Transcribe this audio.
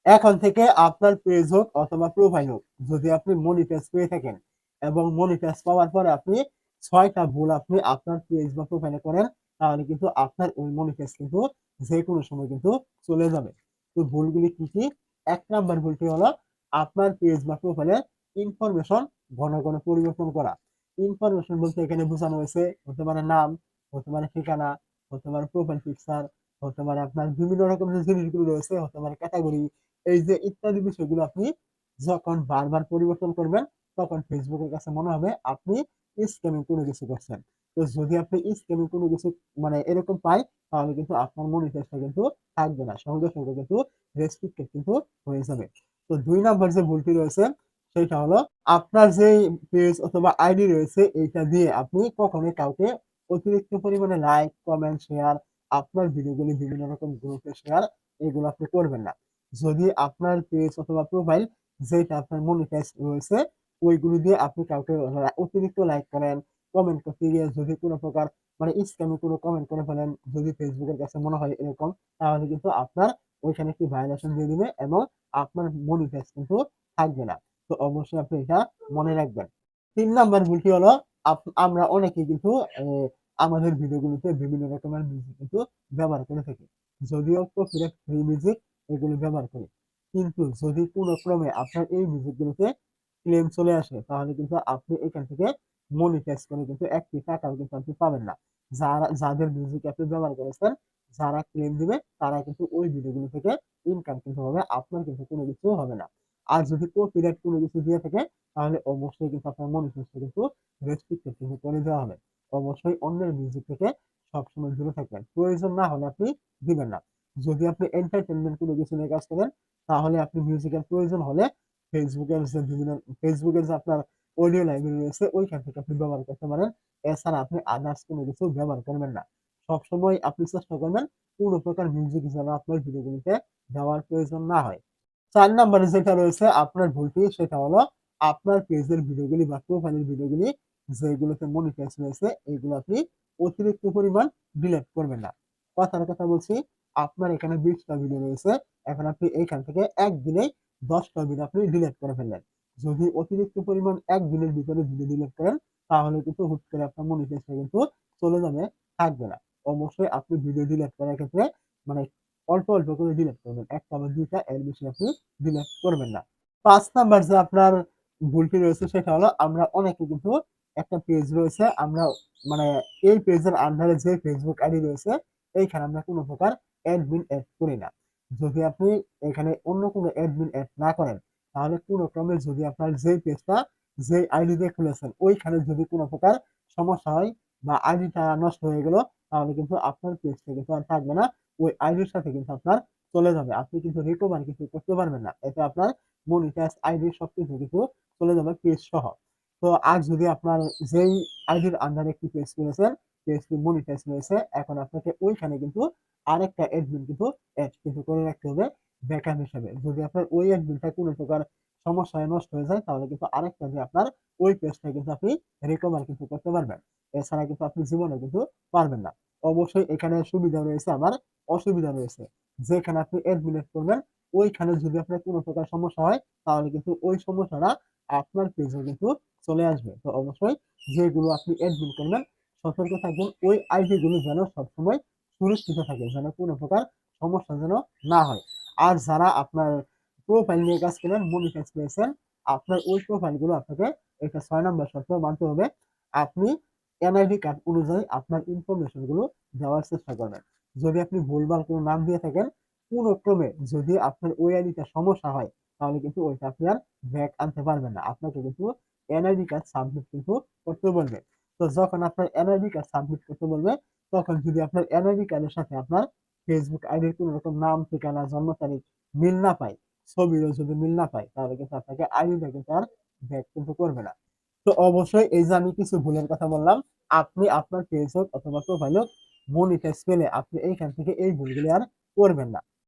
এখন থেকে আপনার পেজ হোক অথবা প্রোফাইল হোক, যদি আপনি মনিটাইজ পেয়ে থাকেন এবং মনিটাইজ পাওয়ার পরে আপনি ৬ টা ভুল আপনি আপনার পেজ বা প্রোফাইলে করেন, তাহলে কিন্তু আপনার ওই মনিটাইজ কিন্তু যেকোনো সময় কিন্তু চলে যাবে। তো ভুলগুলি কি, কি? ১ নাম্বার ভুলটি হলো আপনার পেজ বা প্রোফাইলের ইনফরমেশন ঘন, ঘন পরিবর্তন করা। ইনফরমেশন বলতে এখানে বোঝানো হয়েছে হতে পারে নাম, হতে পারে ঠিকানা, হতে পারে প্রোফাইল পিকচার, হতে পারে আপনার বিভিন্ন রকমের যে জিনিসগুলো রয়েছে, হতে পারে ক্যাটেগরি, এই যে ইত্যাদি বিষয়গুলো আপনি যখন বারবার পরিবর্তন করবেন, তখন ফেসবুকের কাছে মনে হবে আপনি স্ক্যামিং কোনো কিছু করছেন। তো যদি আপনি স্ক্যামিং কোনো কিছু মানে এরকম পায়, তাহলে কিন্তু আপনার মনিটাইজটা কিন্তু থাকবে না। সঙ্গে, সঙ্গে কিন্তু রেস্ট্রিক্টেড কিন্তু হয়ে যাবে। তো ২ নাম্বার যে ভুলটি রয়েছে সেইটা হলো আপনার যেই পেজ অথবা আইডি রয়েছে এইটা দিয়ে আপনি কখনোই কাউকে অতিরিক্ত পরিমাণে লাইক, কমেন্ট, শেয়ার, আপনার ভিডিওগুলি বিভিন্ন রকম গ্রুপে শেয়ার এগুলো আপনি করবেন না। যদি আপনার পেজ অথবা প্রোফাইল যেটা আপনার মনিটাইজ রয়েছে ওইগুলো দিয়ে আপনি কাউকে অতিরিক্ত লাইক করেন, কমেন্ট করতে গিয়ে যদি কোনো প্রকার মানে স্ক্যামে কোনো কমেন্ট করে ফেলেন, যদি ফেসবুকের কাছে মনে হয় এরকম, তাহলে কিন্তু আপনার ওইখানে একটি ভায়োলেশন দিয়ে দিবে এবং আপনার মনিটাইজ কিন্তু থাকবে না। তো অবশ্যই আপনি এটা মনে রাখবেন। ৩ নাম্বার ভুলটি হলো আমরা অনেকেই কিন্তু এ আমাদের ভিডিওগুলোতে বিভিন্ন রকমের মিউজিক কিন্তু ব্যবহার করে থাকি। যদিও কপিরাইট ফ্রি মিউজিক এগুলো ব্যবহার করি। কিন্তু যদি কোনো ক্রমে আপনার এই মিউজিকগুলোতে ক্লেম চলে আসে, তাহলে কিন্তু আপনি এখান থেকে মনিটাইজ করে কিন্তু একটি টাকাও কিন্তু আপনি পাবেন না। যাদের মিউজিক আপনি ব্যবহার করেছেন, যারা ক্লেম দিবে তারা কিন্তু ওই ভিডিওগুলো থেকে ইনকাম কিন্তু হবে। আপনার কিন্তু কোনো কিছু হবে না। আর যদি কপিরাইট কোনো কিছু দিয়ে থাকে, তাহলে অবশ্যই কিন্তু আপনার মনিটাইজটা কিন্তু রেস্ট্রিক্টেড কিন্তু করে দেওয়া হবে। অবশ্যই অন্যের মিউজিক থেকে সবসময় দূরে থাকবেন। প্রয়োজন না হলে আপনি দিবেন না। যদি আপনি এন্টারটেইনমেন্ট কোনো কিছু নিয়ে কাজ করেন, তাহলে আপনি মিউজিকের প্রয়োজন হলে ফেসবুকের যে বিভিন্ন ফেসবুকের যে আপনার অডিও লাইব্রেরি রয়েছে ওইখান থেকে আপনি ব্যবহার করতে পারেন। এছাড়া আপনি আদার্স কোনো কিছু ব্যবহার করবেন না। সবসময় আপনি চেষ্টা করবেন কোনো প্রকার মিউজিক যেন আপনার ভিডিওগুলিতে দেওয়ার প্রয়োজন না হয়। ৪ নাম্বারে যেটা রয়েছে আপনার ভুলটি সেটা হলো আপনার পেজের ভিডিওগুলি বা প্রোফাইলের ভিডিওগুলি যেগুলোতে মনিটাইজ রয়েছে এগুলো আপনি অতিরিক্ত পরিমাণ ডিলিট করবেন না। কথার কথা বলছি, আপনার এখানে ২০ টা ভিডিও রয়েছে। এখন আপনি এইখান থেকে একদিনেই ১০ টা ভিডিও আপনি ডিলিট করে ফেললেন। যদি অতিরিক্ত পরিমাণ একদিনের ভিতরে ভিডিও ডিলিট করেন, তাহলে কিন্তু হুট করে আপনার মনিটাইজটা কিন্তু চলে যাবে, থাকবে না। অবশ্যই আপনি ভিডিও ডিলিট করার ক্ষেত্রে মানে অল্প, অল্প করে ডিলিট করবেন। ১ টা বা ২ টা এর বেশি আপনি ডিলিট করবেন না। ৫ নাম্বার যে আপনার ভুলটি রয়েছে সেটা হলো আমরা অনেকে কিন্তু একটা পেজ রয়েছে আমরা মানে এই পেজের আন্ডারে যে Facebook আইডি রয়েছে এইখানে আমরা কোনো প্রকার অ্যাডমিন এড করি না। যদি আপনি এখানে অন্য কোনো অ্যাডমিন এড না করেন, তাহলে কোনো ক্রমে যদি আপনার যেই পেজটা যেই আইডি দিয়ে খুলেছেন ওইখানে যদি কোনো প্রকার সমস্যা হয় বা আইডিটা নষ্ট হয়ে গেল, তাহলে কিন্তু আপনার পেজটা কিন্তু আর থাকবে না। ওই আইডির সাথে কিন্তু আপনার চলে যাবে। আপনি কিন্তু রিকভার কিছু করতে পারবেন না। এতে আপনার মনিটাইজ আইডি সবকিছু কিন্তু চলে যাবে পেজ সহ। তো আর যদি আপনার যেই আইডির আন্ডারে একটি পেজ করেছেন, পেজটি মনিটাইজ রয়েছে, এখন আপনাকে ওইখানে কিন্তু আরেকটা অ্যাডমিন কিন্তু এড কিন্তু করে রাখতে হবে ব্যাকআপ হিসেবে। যদি আপনার ওই অ্যাডমিনটা কোনো প্রকার সমস্যায় নষ্ট হয়ে যায়, তাহলে কিন্তু আরেকটা দিয়ে আপনার ওই পেজটা কিন্তু আপনি রিকভার কিন্তু করতে পারবেন। এছাড়া কিন্তু আপনি জীবনেও কিন্তু পারবেন না। অবশ্যই এখানে সুবিধা রয়েছে আবার অসুবিধা রয়েছে। যেখানে আপনি অ্যাডমিন এড করবেন, ওইখানে যদি আপনার কোনো প্রকার সমস্যা হয়, তাহলে কিন্তু ওই সমস্যাটা আপনার পেজে কিন্তু চলে আসবে। তো অবশ্যই যেগুলো আপনি অ্যাডমিন করবেন, সতর্ক থাকবেন ওই আইডি গুলো যেন সবসময় সুরক্ষিত থাকে, যেন কোনো প্রকার সমস্যা যেন না হয়। আর যারা আপনার প্রোফাইল নিয়ে কাজ করেন, মনিটাইজ পেয়েছেন, আপনার ওই প্রোফাইল গুলো আপনাকে এটা ৬ নাম্বার শর্ত মানতে হবে। আপনি এনআইডি কার্ড অনুযায়ী আপনার ইনফরমেশন গুলো দেওয়ার চেষ্টা করবেন। যদি আপনি ভুলভাল কোনো নাম দিয়ে থাকেন, কোনো ক্রমে যদি আপনার ওই আইডিটা সমস্যা হয়, তাহলে কিন্তু ওইটা আপনি আর ব্যাক আনতে পারবেন না। আপনাকে কিন্তু এনআইডি কার্ড সাবমিট কিন্তু করতে বলবে। তো যখন আপনার এনআইডি কার্ড সাবমিট করতে বলবে, তখন যদি আপনার এনআইডি কার্ডের সাথে আপনার ফেসবুক আইডির কোনো রকম নাম, ঠিকানা, জন্ম তারিখ মিল না পায়, ছবিরও যদি মিল না পায়, তাহলে কিন্তু আপনাকে আইডিটা কিন্তু আর ব্যাক কিন্তু করবে না। তো অবশ্যই এই যে আমি কিছু ভুলের কথা বললাম, আপনি আপনার পেজ হোক অথবা প্রোফাইল হোক মনিটাইজ পেলে আপনি এইখান থেকে এই ভুলগুলি আর করবেন না।